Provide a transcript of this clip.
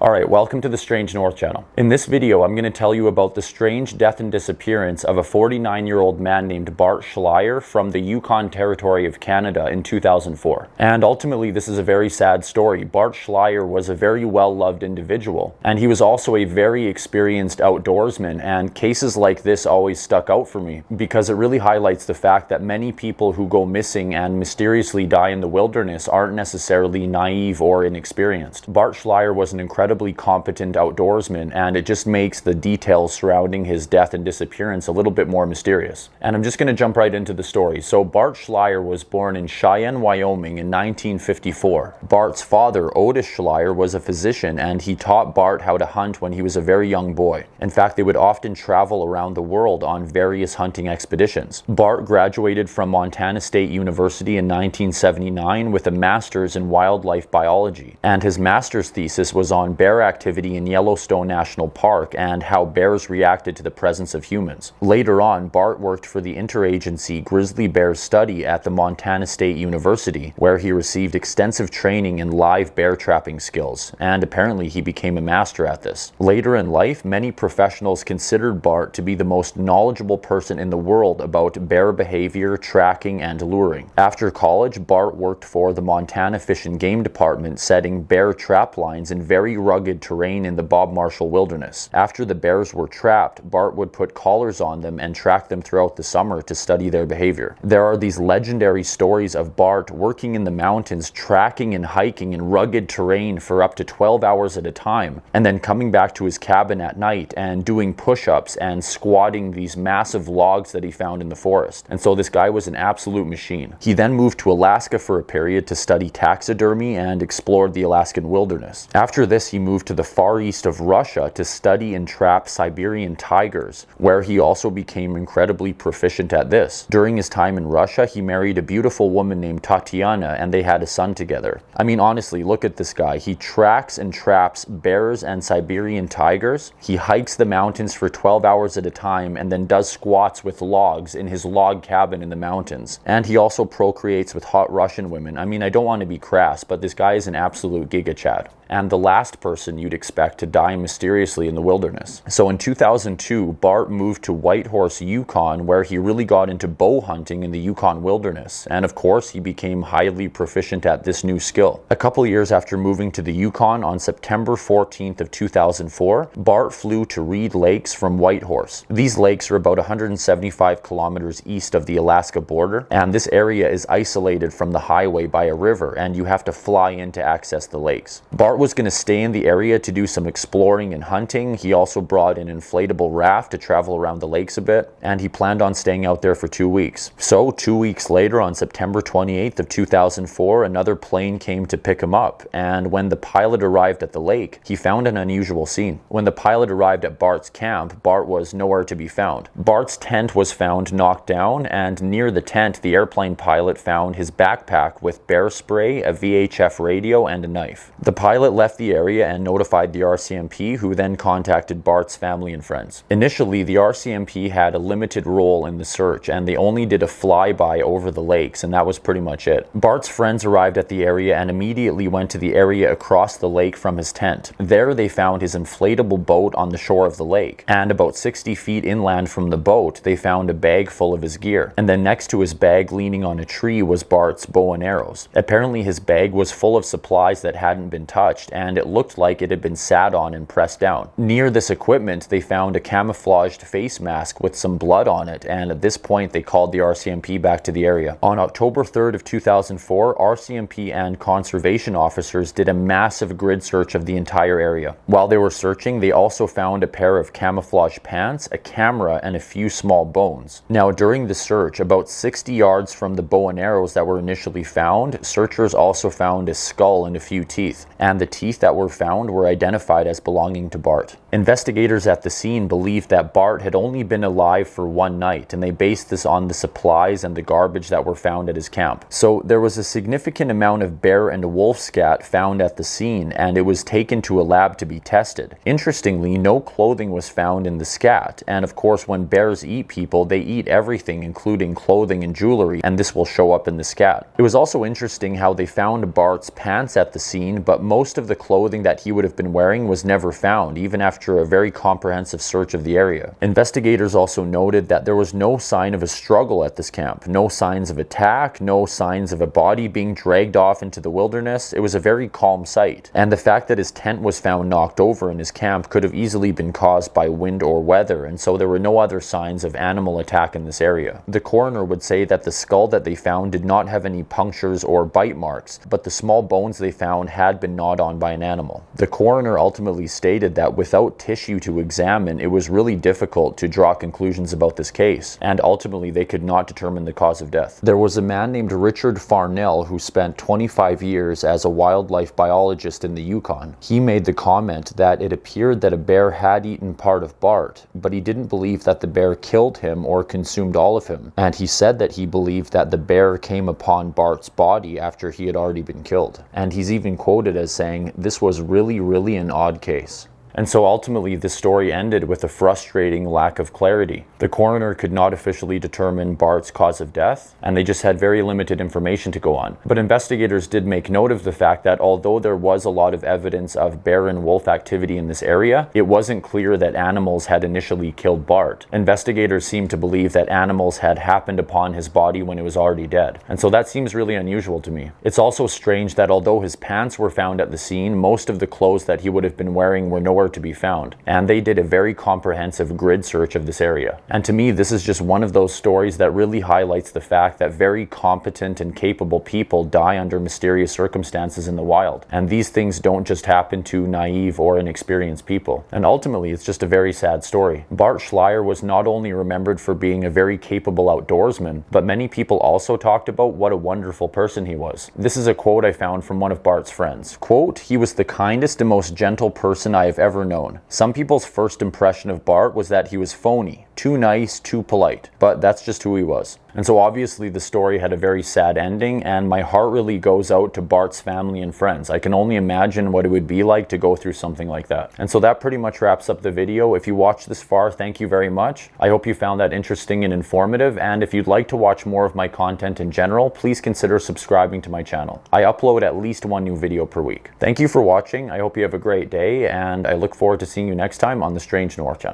Alright, welcome to the Strange North channel. In this video, I'm going to tell you about the strange death and disappearance of a 49-year-old man named Bart Schleyer from the Yukon territory of Canada in 2004. And ultimately, this is a very sad story. Bart Schleyer was a very well-loved individual, and he was also a very experienced outdoorsman, and cases like this always stuck out for me because it really highlights the fact that many people who go missing and mysteriously die in the wilderness aren't necessarily naive or inexperienced. Bart Schleyer was an incredibly competent outdoorsman, and it just makes the details surrounding his death and disappearance a little bit more mysterious. And I'm just going to jump right into the story. So Bart Schleyer was born in Cheyenne, Wyoming in 1954. Bart's father, Otis Schleyer, was a physician, and he taught Bart how to hunt when he was a very young boy. In fact, they would often travel around the world on various hunting expeditions. Bart graduated from Montana State University in 1979 with a master's in wildlife biology, and his master's thesis was on bear activity in Yellowstone National Park and how bears reacted to the presence of humans. Later on, Bart worked for the interagency grizzly bear study at the Montana State University, where he received extensive training in live bear trapping skills, and apparently he became a master at this. Later in life, many professionals considered Bart to be the most knowledgeable person in the world about bear behavior, tracking, and luring. After college, Bart worked for the Montana Fish and Game Department, setting bear trap lines in very rugged terrain in the Bob Marshall Wilderness. After the bears were trapped, Bart would put collars on them and track them throughout the summer to study their behavior. There are these legendary stories of Bart working in the mountains, tracking and hiking in rugged terrain for up to 12 hours at a time, and then coming back to his cabin at night and doing push-ups and squatting these massive logs that he found in the forest. And so this guy was an absolute machine. He then moved to Alaska for a period to study taxidermy and explored the Alaskan wilderness. After this, he moved to the far east of Russia to study and trap Siberian tigers, where he also became incredibly proficient at this. During his time in Russia, he married a beautiful woman named Tatiana, and they had a son together. I mean, honestly, look at this guy. He tracks and traps bears and Siberian tigers. He hikes the mountains for 12 hours at a time and then does squats with logs in his log cabin in the mountains. And he also procreates with hot Russian women. I mean, I don't want to be crass, but this guy is an absolute giga chad, and the last person you'd expect to die mysteriously in the wilderness. So in 2002, Bart moved to Whitehorse, Yukon, where he really got into bow hunting in the Yukon wilderness, and of course he became highly proficient at this new skill. A couple years after moving to the Yukon, on September 14th of 2004, Bart flew to Reed Lakes from Whitehorse. These lakes are about 175 kilometers east of the Alaska border, and this area is isolated from the highway by a river, and you have to fly in to access the lakes. Bart was going to stay in the area to do some exploring and hunting. He also brought an inflatable raft to travel around the lakes a bit, and he planned on staying out there for 2 weeks. So 2 weeks later, on September 28th of 2004, another plane came to pick him up, and when the pilot arrived at the lake, he found an unusual scene. When the pilot arrived at Bart's camp, Bart was nowhere to be found. Bart's tent was found knocked down, and near the tent, the airplane pilot found his backpack with bear spray, a VHF radio, and a knife. The pilot left the area and notified the RCMP, who then contacted Bart's family and friends. Initially, the RCMP had a limited role in the search, and they only did a flyby over the lakes, and that was pretty much it. Bart's friends arrived at the area and immediately went to the area across the lake from his tent. There they found his inflatable boat on the shore of the lake, and about 60 feet inland from the boat, they found a bag full of his gear. And then next to his bag, leaning on a tree, was Bart's bow and arrows. Apparently his bag was full of supplies that hadn't been touched, and it looked like it had been sat on and pressed down. Near this equipment, they found a camouflaged face mask with some blood on it, and at this point they called the RCMP back to the area. On October 3rd of 2004, RCMP and conservation officers did a massive grid search of the entire area. While they were searching, they also found a pair of camouflage pants, a camera, and a few small bones. Now, during the search, about 60 yards from the bow and arrows that were initially found, searchers also found a skull and a few teeth, and the teeth that were found were identified as belonging to Bart. Investigators at the scene believed that Bart had only been alive for one night, and they based this on the supplies and the garbage that were found at his camp. So there was a significant amount of bear and wolf scat found at the scene, and it was taken to a lab to be tested. Interestingly, no clothing was found in the scat, and of course when bears eat people, they eat everything, including clothing and jewelry, and this will show up in the scat. It was also interesting how they found Bart's pants at the scene, but most most of the clothing that he would have been wearing was never found, even after a very comprehensive search of the area. Investigators also noted that there was no sign of a struggle at this camp, no signs of attack, no signs of a body being dragged off into the wilderness. It was a very calm sight. And the fact that his tent was found knocked over in his camp could have easily been caused by wind or weather, and so there were no other signs of animal attack in this area. The coroner would say that the skull that they found did not have any punctures or bite marks, but the small bones they found had been gnawed on by an animal. The coroner ultimately stated that without tissue to examine, it was really difficult to draw conclusions about this case, and ultimately they could not determine the cause of death. There was a man named Richard Farnell who spent 25 years as a wildlife biologist in the Yukon. He made the comment that it appeared that a bear had eaten part of Bart, but he didn't believe that the bear killed him or consumed all of him, and he said that he believed that the bear came upon Bart's body after he had already been killed. And he's even quoted as saying, "This was really an odd case." And so ultimately, this story ended with a frustrating lack of clarity. The coroner could not officially determine Bart's cause of death, and they just had very limited information to go on. But investigators did make note of the fact that although there was a lot of evidence of bear and wolf activity in this area, it wasn't clear that animals had initially killed Bart. Investigators seemed to believe that animals had happened upon his body when it was already dead. And so that seems really unusual to me. It's also strange that although his pants were found at the scene, most of the clothes that he would have been wearing were nowhere to be found, and they did a very comprehensive grid search of this area. And to me, this is just one of those stories that really highlights the fact that very competent and capable people die under mysterious circumstances in the wild, and these things don't just happen to naive or inexperienced people. And ultimately, it's just a very sad story. Bart Schleyer was not only remembered for being a very capable outdoorsman, but many people also talked about what a wonderful person he was. This is a quote I found from one of Bart's friends. Quote, "He was the kindest and most gentle person I have ever known. Some people's first impression of Bart was that he was phony, too nice, too polite, but that's just who he was." And so obviously the story had a very sad ending, and my heart really goes out to Bart's family and friends. I can only imagine what it would be like to go through something like that. And so that pretty much wraps up the video. If you watched this far, thank you very much. I hope you found that interesting and informative, and if you'd like to watch more of my content in general, please consider subscribing to my channel. I upload at least one new video per week. Thank you for watching. I hope you have a great day, and I look forward to seeing you next time on the Strange North channel.